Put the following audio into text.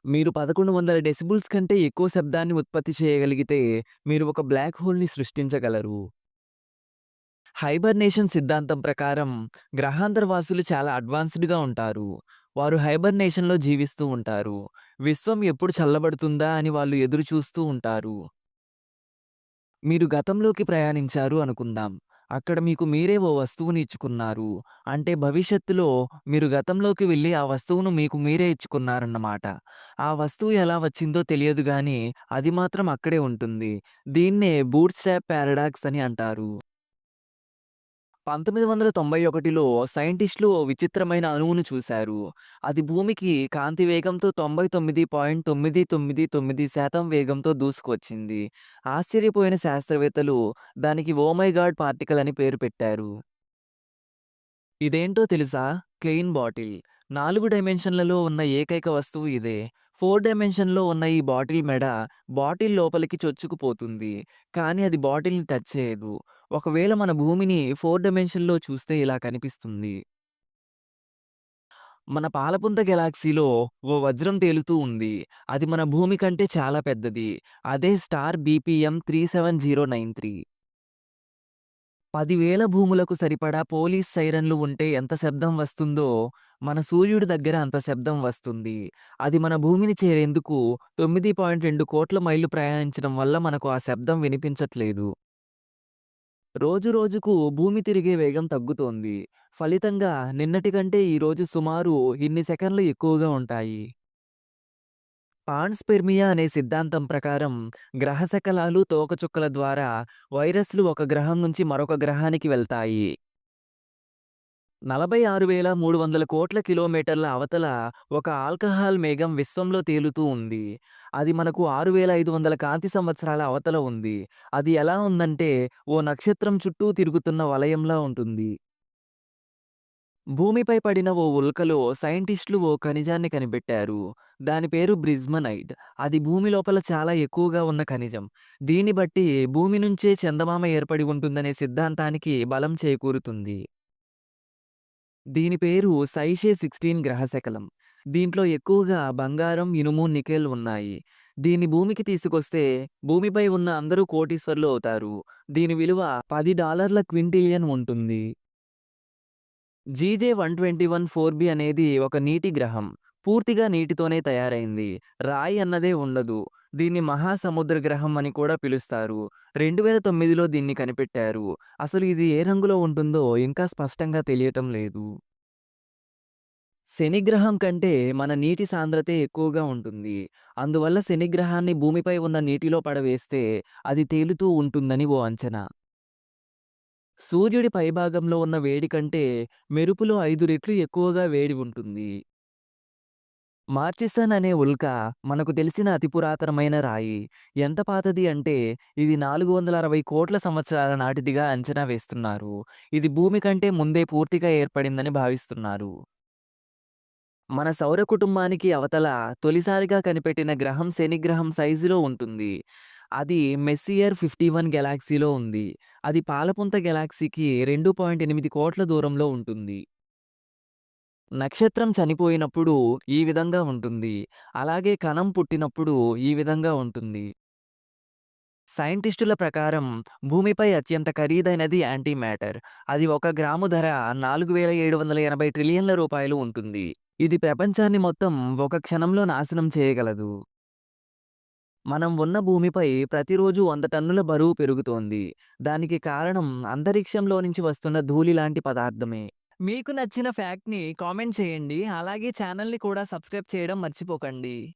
మీరు 1100 డెసిబుల్స్ కంటే ఎక్కువ శబ్దాన్ని ఉత్పత్తి చేయగలిగితే మీరు ఒక బ్లాక్ హోల్‌ని సృష్టించగలరు. హైబర్నేషన్ సిద్ధాంతం ప్రకారం గ్రహాంతరవాసులు చాలా అడ్వాన్స్డ్‌గా ఉంటారు. వారు హైబర్నేషన్‌లో జీవిస్తూ ఉంటారు. విశ్వం ఎప్పుడు చల్లబడుతుందా అని వాళ్ళు ఎదురు చూస్తూ ఉంటారు. మీరు గతంలోకి ప్రయాణించారు అనుకుందాం. అక్కడ మీకు మీరే ఓ వస్తువుని ఇచ్చుకున్నారు. అంటే భవిష్యత్తులో మీరు గతంలోకి వెళ్లి ఆ వస్తువును మీకు మీరే ఇచ్చుకున్నారన్నమాట. ఆ వస్తువు ఎలా వచ్చిందో తెలియదు గానీ, అది మాత్రం అక్కడే ఉంటుంది. దీన్నే బూట్‌స్ట్రాప్ పారాడాక్స్ అని అంటారు. 1991లో సైంటిస్టులు ఓ విచిత్రమైన అణువును చూశారు. అది భూమికి కాంతి వేగంతో 99.999% వేగంతో దూసుకొచ్చింది. ఆశ్చర్యపోయిన శాస్త్రవేత్తలు దానికి ఓ మై గాడ్ పార్టికల్ అని పేరు పెట్టారు. ఇదేంటో తెలుసా? Klein bottle. 4 డైమెన్షన్లలో ఉన్న ఏకైక వస్తువు ఇదే. 4 డైమెన్షన్‌లో ఉన్న ఈ బాటిల్ మెడ బాటిల్ లోపలికి చొచ్చుకుపోతుంది. కానీ అది బాటిల్‌ని టచ్ చేయదు. ఒకవేళ మన భూమిని 4 డైమెన్షన్‌లో చూస్తే ఇలా కనిపిస్తుంది. మన పాలపుంత గెలాక్సీలో ఓ వజ్రం తేలుతూ ఉంది. అది మన భూమి కంటే చాలా పెద్దది. అదే స్టార్ బీపీఎం 37093. 10,000 భూములకు సరిపడా పోలీస్ సైరన్‌లు ఉంటే ఎంత శబ్దం వస్తుందో, మన సూర్యుడి దగ్గర అంత శబ్దం వస్తుంది. అది మన భూమిని చేరేందుకు 9.2 కోట్ల మైళ్లు ప్రయాణించడం వల్ల మనకు ఆ శబ్దం వినిపించట్లేదు. రోజు రోజుకు భూమి తిరిగే వేగం తగ్గుతోంది. ఫలితంగా నిన్నటి కంటే ఈరోజు సుమారు ఇన్ని సెకన్లు ఎక్కువగా ఉంటాయి. పాన్స్పెర్మియా అనే సిద్ధాంతం ప్రకారం గ్రహశకలాలు, తోకచుక్కల ద్వారా వైరస్‌లు ఒక గ్రహం నుంచి మరొక గ్రహానికి వెళ్తాయి. 46,300 కోట్ల కిలోమీటర్ల అవతల ఒక ఆల్కహాల్ మేఘం విశ్వంలో తేలుతూ ఉంది. అది మనకు 6,500 కాంతి సంవత్సరాల అవతల ఉంది. అది ఎలా ఉందంటే ఓ నక్షత్రం చుట్టూ తిరుగుతున్న వలయంలా ఉంటుంది. భూమిపై పడిన ఓ ఉల్కలో సైంటిస్టులు ఓ ఖనిజాన్ని కనిపెట్టారు. దాని పేరు బ్రిజ్మనైట్. అది భూమి లోపల చాలా ఎక్కువగా ఉన్న ఖనిజం. దీన్ని బట్టి భూమి నుంచే చందమామ ఏర్పడి ఉంటుందనే సిద్ధాంతానికి బలం చేకూరుతుంది. దీని పేరు సైషే 16 గ్రహశకలం. దీంట్లో ఎక్కువగా బంగారం, ఇనుము, నికెల్ ఉన్నాయి. దీన్ని భూమికి తీసుకొస్తే భూమిపై ఉన్న అందరూ కోటీశ్వరులు అవుతారు. దీని విలువ $10 క్వింటిలియన్ ఉంటుంది. జీజే 121 4బి అనేది ఒక నీటి గ్రహం. పూర్తిగా నీటితోనే తయారైంది. రాయి అన్నదే ఉండదు. దీన్ని మహాసముద్ర గ్రహం అని కూడా పిలుస్తారు. 2009లో దీన్ని కనిపెట్టారు. అసలు ఇది ఏ రంగులో ఉంటుందో ఇంకా స్పష్టంగా తెలియటం లేదు. శనిగ్రహం కంటే మన నీటి సాంద్రతే ఎక్కువగా ఉంటుంది. అందువల్ల శనిగ్రహాన్ని భూమిపై ఉన్న నీటిలో పడవేస్తే అది తేలుతూ ఉంటుందని ఓ అంచనా. సూర్యుడి పైభాగంలో ఉన్న వేడి కంటే మెరుపులో 5 రెట్లు ఎక్కువగా వేడి ఉంటుంది. మార్చిసన్ అనే ఉల్క మనకు తెలిసిన అతి పురాతనమైన రాయి. ఎంత పాతది అంటే ఇది 460 కోట్ల సంవత్సరాల నాటిదిగా అంచనా వేస్తున్నారు. ఇది భూమి కంటే ముందే పూర్తిగా ఏర్పడిందని భావిస్తున్నారు. మన సౌర కుటుంబానికి అవతల తొలిసారిగా కనిపెట్టిన గ్రహం శని గ్రహం సైజులో ఉంటుంది. అది మెస్సియర్ 51 గెలాక్సీలో ఉంది. అది పాలపుంత గెలాక్సీకి 2.8 కోట్ల దూరంలో ఉంటుంది. నక్షత్రం చనిపోయినప్పుడు ఈ విధంగా ఉంటుంది. అలాగే కణం పుట్టినప్పుడు ఈ విధంగా ఉంటుంది. సైంటిస్టుల ప్రకారం భూమిపై అత్యంత ఖరీదైనది యాంటీ మ్యాటర్. అది 1 గ్రాము ధర 4,780 ట్రిలియన్ల రూపాయలు ఉంటుంది. ఇది ప్రపంచాన్ని మొత్తం ఒక క్షణంలో నాశనం చేయగలదు. మనం ఉన్న భూమిపై ప్రతిరోజు 100 టన్నుల బరువు పెరుగుతోంది. దానికి కారణం అంతరిక్షంలో నుంచి వస్తున్న ధూళి లాంటి పదార్థమే. మీకు నచ్చిన ఫ్యాక్ట్‌ని కామెంట్ చేయండి. అలాగే ఛానల్‌ని కూడా సబ్స్క్రైబ్ చేయడం మర్చిపోకండి.